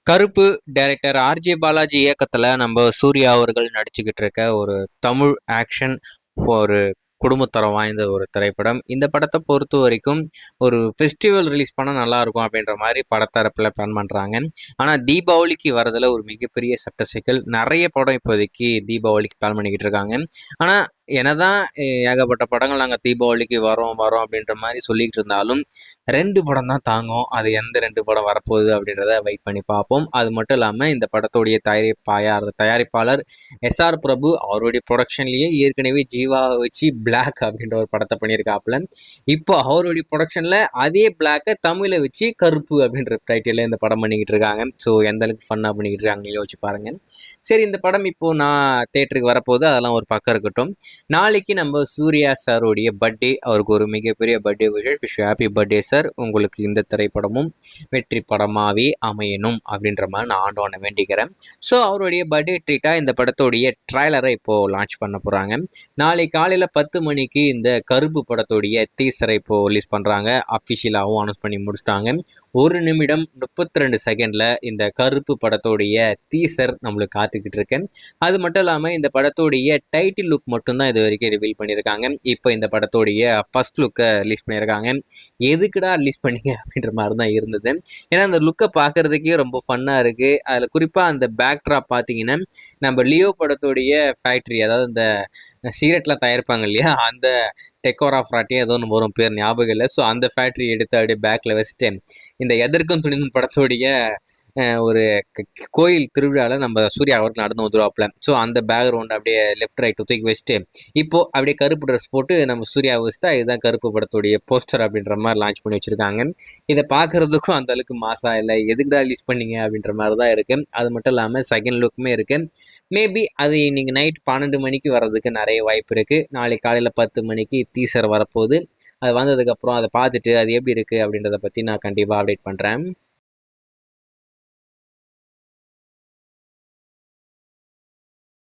கருப்பு director RJ Balaji இயக்கத்துல நம்ம சூர்யா அவர்கள் நடிச்சுக்கிட்டு இருக்க ஒரு தமிழ் ஆக்ஷன் ஒரு குடும்பத்தரம் வாய்ந்த ஒரு திரைப்படம். இந்த படத்தை பொறுத்த வரைக்கும் ஒரு ஃபெஸ்டிவல் ரிலீஸ் பண்ணால் நல்லா இருக்கும் அப்படின்ற மாதிரி படத்தரப்பில் பிளான் பண்ணுறாங்க. ஆனால் தீபாவளிக்கு வரதுல ஒரு மிகப்பெரிய சட்ட சிக்கல். நிறைய படம் இப்போதைக்கு தீபாவளிக்கு பிளான் பண்ணிக்கிட்டு இருக்காங்க. ஆனால் என்னதான் ஏகப்பட்ட படங்கள் நாங்கள் தீபாவளிக்கு வரோம் வரோம் அப்படின்ற மாதிரி சொல்லிட்டு இருந்தாலும் 2 படம் தான் தாங்கும். அது எந்த 2 படம் வரப்போகுது அப்படின்றத வெயிட் பண்ணி பார்ப்போம். அது மட்டும் இல்லாமல் இந்த படத்துடைய தயாரிப்பாளர் எஸ்ஆர் பிரபு அவருடைய ப்ரொடக்ஷன்லேயே ஏற்கனவே ஜீவாவை வச்சு பிளாக் அப்படின்ற ஒரு படத்தை பண்ணியிருக்காப்புல. இப்போ அவருடைய ப்ரொடக்ஷனில் அதே பிளாக்கை தமிழை வச்சு கருப்பு அப்படின்ற டைட்டிலில் இந்த படம் பண்ணிக்கிட்டு இருக்காங்க. ஸோ எந்த அளவுக்கு ஃபன்னாக பண்ணிக்கிட்டு இருக்காங்க யோசிச்சு பாருங்க. சரி, இந்த படம் இப்போ நான் தேட்டருக்கு வரப்போகுது, அதெல்லாம் ஒரு பக்கம் இருக்கட்டும். நாளைக்கு நம்ம சூர்யா சாருடைய பர்த்டே. அவருக்கு ஒரு மிகப்பெரிய birthday wish. Happy birthday sir. உங்களுக்கு இந்த திரைப்படமும் வெற்றி படமாகவே அமையணும் அப்படின்ற மாதிரி நான் ஆண்டவனை வேண்டிக்கிறேன். ஸோ அவருடைய பர்த்டே ட்ரீட்டாக இந்த படத்தோடைய ட்ரைலரை இப்போது லான்ச் பண்ண போகிறாங்க. நாளை காலையில் 10 மணிக்கு இந்த கருப்பு படத்தோடைய டீசரை இப்போது ரிலீஸ் பண்ணுறாங்க. அஃபிஷியலாகவும் அனௌன்ஸ் பண்ணி முடிச்சிட்டாங்க. 1 நிமிடம் 32 செகண்டில் இந்த கருப்பு படத்தோடைய டீசர் நம்மளுக்கு காத்துக்கிட்டு இருக்கு. அது மட்டும் இல்லாமல் இந்த படத்தோடைய டைட்டில் லுக் மட்டும்தான் இது வரைக்கும் ரிவீல் பண்ணியிருக்காங்க. இப்போ இந்த படத்தோடைய ஃபர்ஸ்ட் லுக்கை ரிலீஸ் பண்ணியிருக்காங்க. எதுக்குடா ரிலீஸ் பண்ணீங்க அப்படின்ற மாதிரி தான் இருந்தது. ஏன்னா அந்த லுக்கை பார்க்கறதுக்கே ரொம்ப ஃபன்னாக இருக்குது. அதில் குறிப்பாக அந்த பேக்ட்ராப் பார்த்தீங்கன்னா நம்ம லியோ படத்தோடைய ஃபேக்ட்ரி, அதாவது இந்த சிகரெட்லாம் தயாரிப்பாங்க இல்லையா, அந்த டெக்கோரா ஃப்ராட்டியும் ஏதோ ஒன்று வரும், பேர் ஞாபகம் இல்லை. ஸோ அந்த ஃபேக்ட்ரி எடுத்து அப்படியே பேக்கில் வச்சுட்டு இந்த எதற்கும் துணிந்தும் படத்தோடைய ஒரு கோயில் திருவிழாவில் நம்ம சூர்யா அவருக்கு நடந்து வந்துடுவாப்புல. ஸோ அந்த பேக்ரவுண்ட் அப்படியே லெஃப்ட் ரைட் தூக்கி வச்சுட்டு இப்போ அப்படியே கருப்பு ட்ரெஸ் போட்டு நம்ம சூர்யா வச்சுட்டா இதுதான் கருப்பு படத்துடைய போஸ்டர் அப்படின்ற மாதிரி லான்ச் பண்ணி வச்சிருக்காங்க. இதை பார்க்கறதுக்கும் அந்த அளவுக்கு மாசா இல்லை, எதுக்குடா ரிலீஸ் பண்ணீங்க அப்படின்ற மாதிரி தான் இருக்கு. அது மட்டும் இல்லாமல் செகண்ட் லுக்குமே இருக்கு. மேபி அது இன்னைக்கு நைட் 12 மணிக்கு வர்றதுக்கு நிறைய வாய்ப்பு இருக்கு. நாளைக்கு காலையில் 10 மணிக்கு டீசர் வரப்போகுது. அது வந்ததுக்கப்புறம் அதை பார்த்துட்டு அது எப்படி இருக்குது அப்படின்றத பற்றி நான் கண்டிப்பாக அப்டேட் பண்ணுறேன்.